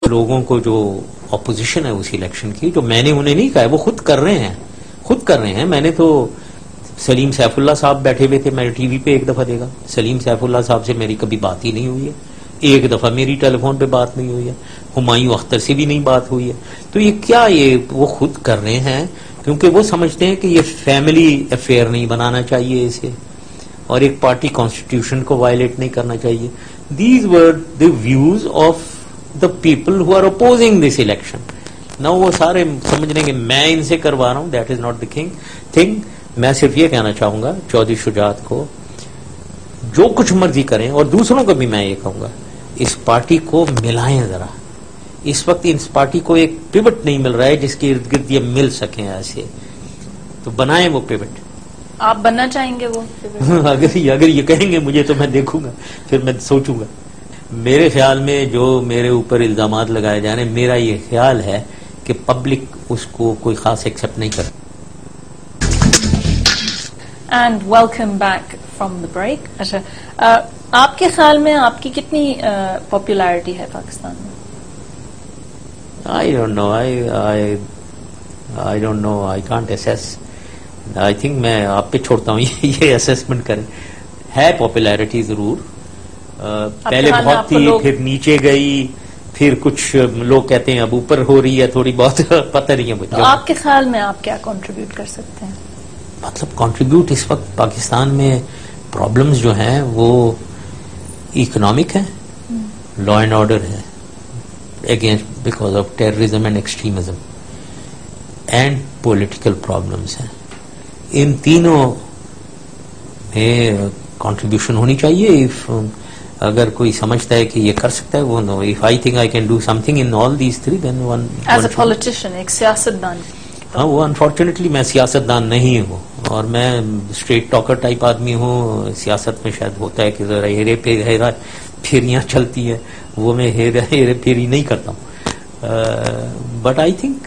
لوگوں کو جو اپوزیشن ہے اس الیکشن کی، جو میں نے انہیں نہیں کہا ہے، وہ خود کر رہے ہیں. میں نے تو سلیم سیف اللہ صاحب بیٹھے ہوئے تھے، میں نے ٹی وی پہ ایک دفعہ دیکھا، سلیم سیف اللہ صاحب سے میری کبھی بات ہی نہیں ہوئی ہے، ایک دفعہ میری ٹیلی فون پہ بات نہیں ہوئی ہے، ہمایوں اختر سے بھی نہیں بات ہوئی ہے. تو یہ کیا، یہ وہ خود کر رہے ہیں کیونکہ وہ سمجھتے ہیں کہ یہ فیملی افیئر نہیں بنانا چاہیے اسے، اور ایک پارٹی کانسٹیٹیوشن کو وائلیٹ نہیں کرنا چاہیے. These were the views of the people who are opposing this election. نہ وہ سارے سمجھ لیں گے میں ان سے کروا رہا ہوں، that is not the thing. میں صرف یہ کہنا چاہوں گا چودھری شجاعت کو، جو کچھ مرضی کریں، اور دوسروں کو بھی میں یہ کہوں گا، اس پارٹی کو ملائیں ذرا. اس وقت اس پارٹی کو ایک پیوٹ نہیں مل رہا ہے جس کے ارد گرد یہ مل سکیں ایسے، تو بنائیں وہ پیوٹ. آپ بننا چاہیں گے وہ؟ اگر یہ کہیں گے مجھے تو میں دیکھوں گا، پھر میں سوچوں گا. میرے خیال میں جو میرے اوپر الزامات لگائے جا رہے ہیں، میرا یہ خیال ہے کہ پبلک اس کو کوئی خاص ایکسپٹ نہیں کرتی. And welcome back from the break. اچھا، آپ کے خیال میں آپ کی کتنی پاپولیرٹی ہے پاکستان میں؟ I don't know. I don't know. I can't assess. I think میں آپ پہ چھوڑتا ہوں یہ اسیسمنٹ کریں. ہے پاپولیرٹی ضرور، پہلے بہت تھی، پھر نیچے گئی، پھر کچھ لوگ کہتے ہیں اب اوپر ہو رہی ہے تھوڑی بہت، پتہ نہیں ہے مجھے. آپ کے خیال میں آپ کیا کنٹریبیوٹ کر سکتے ہیں؟ مطلب کنٹریبیوٹ اس وقت پاکستان میں پرابلمز جو ہیں وہ اکنامک ہیں، لا اینڈ آرڈر ہے against because of terrorism and extremism, and political problems ہیں. ان تینوں میں کنٹریبیوشن ہونی چاہیے. اگر کوئی سمجھتا ہے کہ یہ کر سکتا ہے وہ، no. If I think I can do something in all these three, then one. As a politician, ایک سیاستدان. ہاں، وہ انفارچونیٹلی میں سیاستدان نہیں ہوں، اور میں اسٹریٹ ٹاکر ٹائپ آدمی ہوں. سیاست میں شاید ہوتا ہے کہ ذرا ہیرا پھیریاں چلتی ہیں، وہ میں ہیرے پھیری نہیں کرتا ہوں. But I think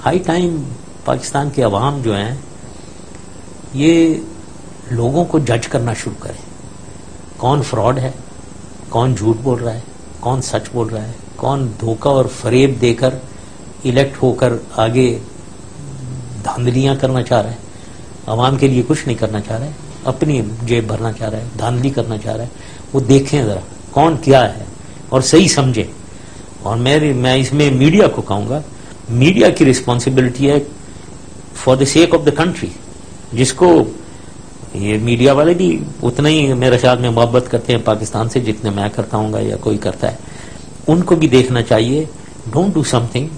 high time Pakistan کے عوام جو ہیں یہ لوگوں کو جج کرنا شروع کریں. کون فراڈ ہے، کون جھوٹ بول رہا ہے، کون سچ بول رہا ہے، کون دھوکہ اور فریب دے کر الیکٹ ہو کر آگے دھاندلیاں کرنا چاہ رہا ہے، عوام کے لیے کچھ نہیں کرنا چاہ رہا ہے، اپنی جیب بھرنا چاہ رہا ہے، دھاندلی کرنا چاہ رہا ہے. وہ دیکھیں ذرا کون کیا ہے اور صحیح سمجھیں. اور میں اس میں میڈیا کو کہوں گا، میڈیا کی رسپانسبلٹی ہے for the sake of the country. جس کو یہ میڈیا والے بھی اتنا ہی میرے خیال میں محبت کرتے ہیں پاکستان سے جتنے میں کرتا ہوں گا یا کوئی کرتا ہے، ان کو بھی دیکھنا چاہیے. Don't do some thing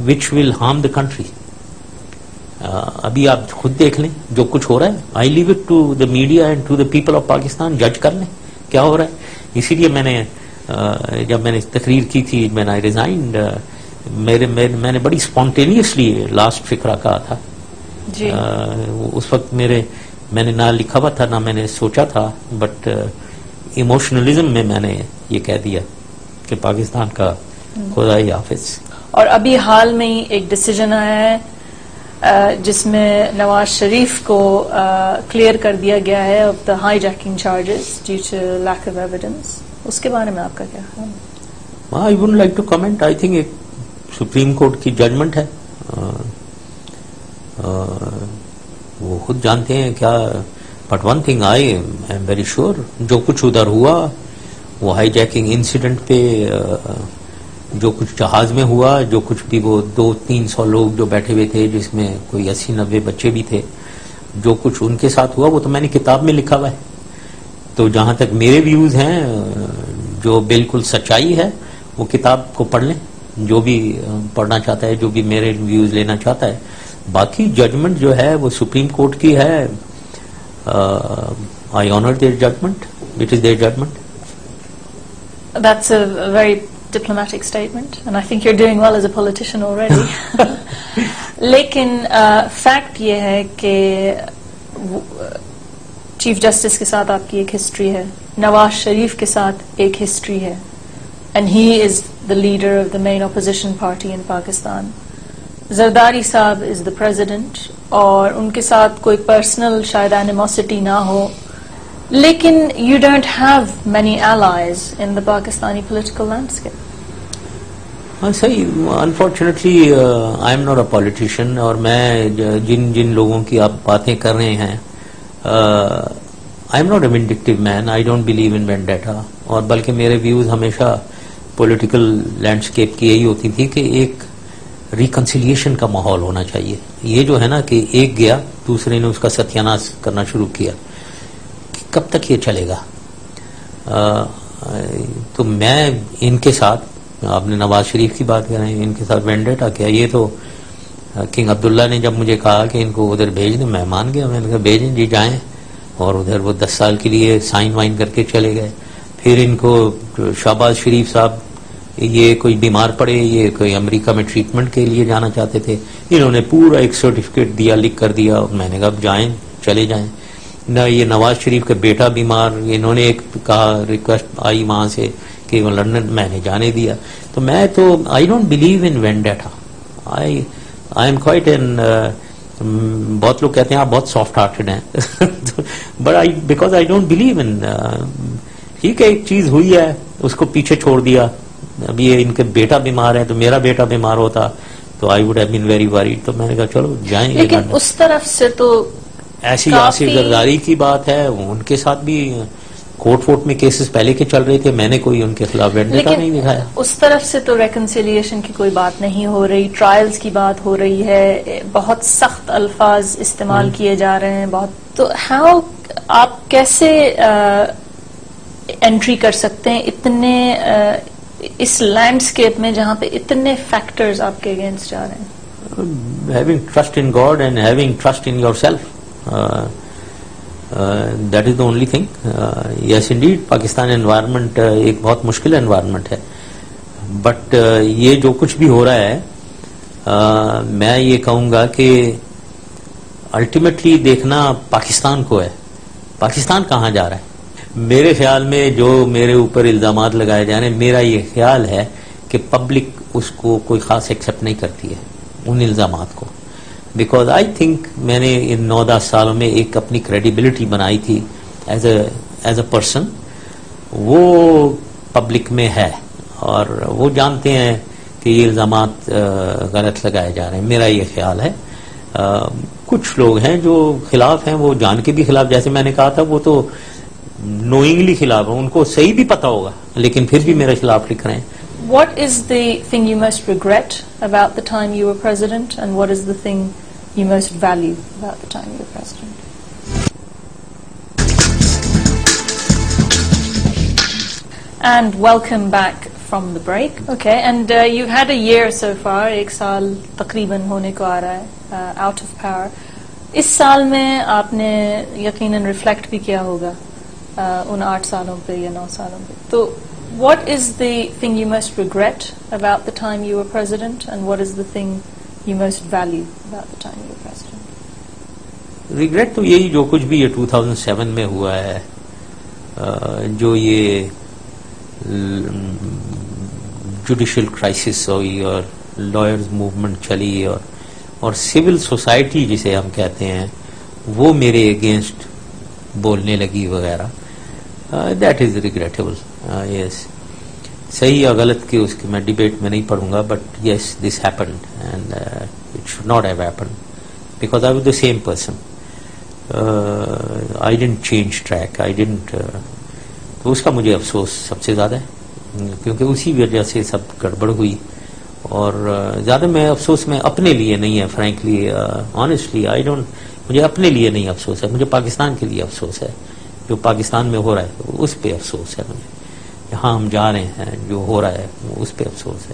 which will harm the country. ابھی آپ خود دیکھ لیں جو کچھ ہو رہا ہے. I leave it to the media and to the people of Pakistan. جج کر لیں کیا ہو رہا ہے. اسی لیے میں نے جب میں نے تقریر کی تھی، میں نے ریزائنڈ، میں نے بڑی اسپونٹینیسلی لاسٹ فقرہ کہا تھا. جی. اس وقت میں نے نہ لکھا ہوا تھا نہ میں نے سوچا تھا، بٹ ایموشنلزم میں نے یہ کہہ دیا کہ پاکستان کا خدا ہی حافظ. اور ابھی حال میں ہی ایک ڈیسیجن آیا ہے جس میں نواز شریف کو کلیئر کر دیا گیا ہے of the hijacking charges due to lack of evidence. اس کے بارے میں آپ کا کیا خیال ہے؟ I wouldn't like to comment. I think ایک سپریم کورٹ کی ججمنٹ ہے، وہ خود جانتے ہیں کیا. But one thing I'm very sure, جو کچھ ادھر ہوا وہ ہائی جیکنگ انسیڈنٹ پہ، جو کچھ جہاز میں ہوا، جو کچھ بھی وہ 200-300 لوگ جو بیٹھے ہوئے تھے جس میں کوئی 80-90 بچے بھی تھے، جو کچھ ان کے ساتھ ہوا وہ تو میں نے کتاب میں لکھا ہوا ہے. تو جہاں تک میرے ویوز ہیں، جو بالکل سچائی ہے وہ کتاب کو پڑھ لیں، جو بھی پڑھنا چاہتا ہے، جو بھی میرے ویوز لینا چاہتا ہے. باقی ججمنٹ جو ہے وہ سپریم کورٹ کی ہے. I honour their judgment. It is their judgment. That's a very diplomatic statement and I think you're doing well as a politician already. لیکن فیکٹ یہ ہے کہ چیف جسٹس کے ساتھ آپ کی ایک ہسٹری ہے، نواز شریف کے ساتھ ایک ہسٹری ہے، and he is the leader of the main opposition party in Pakistan. Zardari صاحب از دا پریزیڈنٹ، اور ان کے ساتھ کوئی پرسنل شاید اینیموسٹی نہ ہو، لیکن you don't have many allies in the Pakistani political landscape. ہاں صحیح. Unfortunately I am not a politician, اور میں جن لوگوں کی آپ باتیں کر رہے ہیں, I'm not a vindictive man, I don't believe in vendetta, اور بلکہ میرے ویوز ہمیشہ پولیٹیکل لینڈسکیپ کی یہی ہوتی تھی کہ ایک ریکنسیلیشن کا ماحول ہونا چاہیے. یہ جو ہے نا کہ ایک گیا دوسرے نے اس کا ستیہ ناش کرنا شروع کیا, کب تک یہ چلے گا؟ تو میں ان کے ساتھ, آپ نے نواز شریف کی بات کر رہے ہیں, ان کے ساتھ وینڈیٹا کیا؟ یہ تو کنگ عبداللہ نے جب مجھے کہا کہ ان کو ادھر بھیج دیں, میں مان گیا. میں نے کہا بھیجیں جی, جائیں. اور ادھر وہ 10 سال کے لیے سائن وائن کر کے چلے گئے. پھر ان کو شہباز شریف صاحب یہ کوئی بیمار پڑے, یہ کوئی امریکہ میں ٹریٹمنٹ کے لیے جانا چاہتے تھے, انہوں نے پورا ایک سرٹیفکیٹ دیا, لکھ کر دیا. میں نے کہا جائیں, چلے جائیں. نہ یہ نواز شریف کا بیٹا بیمار, انہوں نے ایک کہا, ریکویسٹ آئی وہاں سے کہ وہ لندن, میں نے جانے دیا. تو میں تو آئی don't believe in vendetta. I am quite in, بہت لوگ کہتے ہیں آپ بہت سافٹ ہارٹڈ ہیں, but because I don't believe ان. ٹھیک ہے, ایک چیز ہوئی ہے, اس کو پیچھے چھوڑ دیا. اب یہ ان کے بیٹا بیمار ہے, تو میرا بیٹا بیمار ہوتا تو I would have been very worried. تو میں نے کہا چلو جائیں. لیکن اس طرف سے تو ایسی یاسر زرداری کی بات ہے, ان کے ساتھ بھی کورٹ میں کیسز پہلے کے چل رہے تھے, میں نے کوئی ان کے خلاف وینڈیٹا نہیں دکھایا. اس طرف سے تو ریکنسیلیشن کی کوئی بات نہیں ہو رہی, ٹرائلز کی بات ہو رہی ہے, بہت سخت الفاظ استعمال کیے جا رہے ہیں بہت. تو ہاؤ آپ کیسے انٹری کر سکتے ہیں اتنے اس لینڈسکیپ میں جہاں پہ اتنے فیکٹرز آپ کے اگینسٹ جا رہے ہیں؟ Having trust in God and having trust in yourself. That is the only thing. Yes indeed, Pakistan environment ایک بہت مشکل انوائرمنٹ ہے, بٹ یہ جو کچھ بھی ہو رہا ہے, میں یہ کہوں گا کہ الٹیمیٹلی دیکھنا پاکستان کو ہے. پاکستان کہاں جا رہا ہے؟ میرے خیال میں جو میرے اوپر الزامات لگائے جا رہے ہیں, میرا یہ خیال ہے کہ پبلک اس کو کوئی خاص ایکسیپٹ نہیں کرتی ہے ان الزامات کو. بیکاز آئی تھنک میں نے ان 9-10 سالوں میں ایک اپنی کریڈیبلٹی بنائی تھی ایز اے پرسن, وہ پبلک میں ہے, اور وہ جانتے ہیں کہ یہ الزامات غلط لگائے جا رہے ہیں. میرا یہ خیال ہے. کچھ لوگ ہیں جو خلاف ہیں, وہ جان کے بھی خلاف, جیسے میں نے کہا تھا وہ تو نوئنگلی خلاف ہیں, ان کو صحیح بھی پتا ہوگا لیکن پھر بھی میرے خلاف لکھ رہے ہیں. What is the thing you most regret about the time you were president, and what is the thing you most value about the time you were president? And welcome back from the break. Okay, and you've had a year so far, ایک سال تقریباً ہونے کو آ رہا ہے out of power. اس سال میں آپ نے یقیناً ریفلیکٹ بھی کیا ہوگا ان 8 سالوں پہ یا 9 سالوں پہ. تو what is the thing you most regret about the time you were president, and what is the thing you most value about the time you were president? Regret تو یہی جو کچھ بھی یہ 2007 میں ہوا ہے, جو یہ جوڈیشل کرائسس ہوئی اور لائرز موومنٹ چلی اور سول سوسائٹی جسے ہم کہتے ہیں وہ میرے اگینسٹ بولنے لگی وغیرہ. That is ریگریٹیبل. یس, صحیح یا غلط کی اس کی میں ڈیبیٹ میں نہیں پڑھوں گا, but yes this happened and it should not have happened because I was the same person. I didn't change track, I didn't. تو اس کا مجھے افسوس سب سے زیادہ ہے, کیونکہ اسی وجہ سے سب گڑبڑ ہوئی. اور زیادہ میں افسوس میں اپنے لیے نہیں ہے, فرینکلی آنیسٹلی آئی ڈونٹ, مجھے اپنے لیے نہیں افسوس ہے, مجھے پاکستان کے لیے افسوس ہے. جو پاکستان میں ہو رہا ہے اس پہ افسوس ہے مجھے, جہاں ہم جا رہے ہیں جو ہو رہا ہے اس پہ افسوس ہے.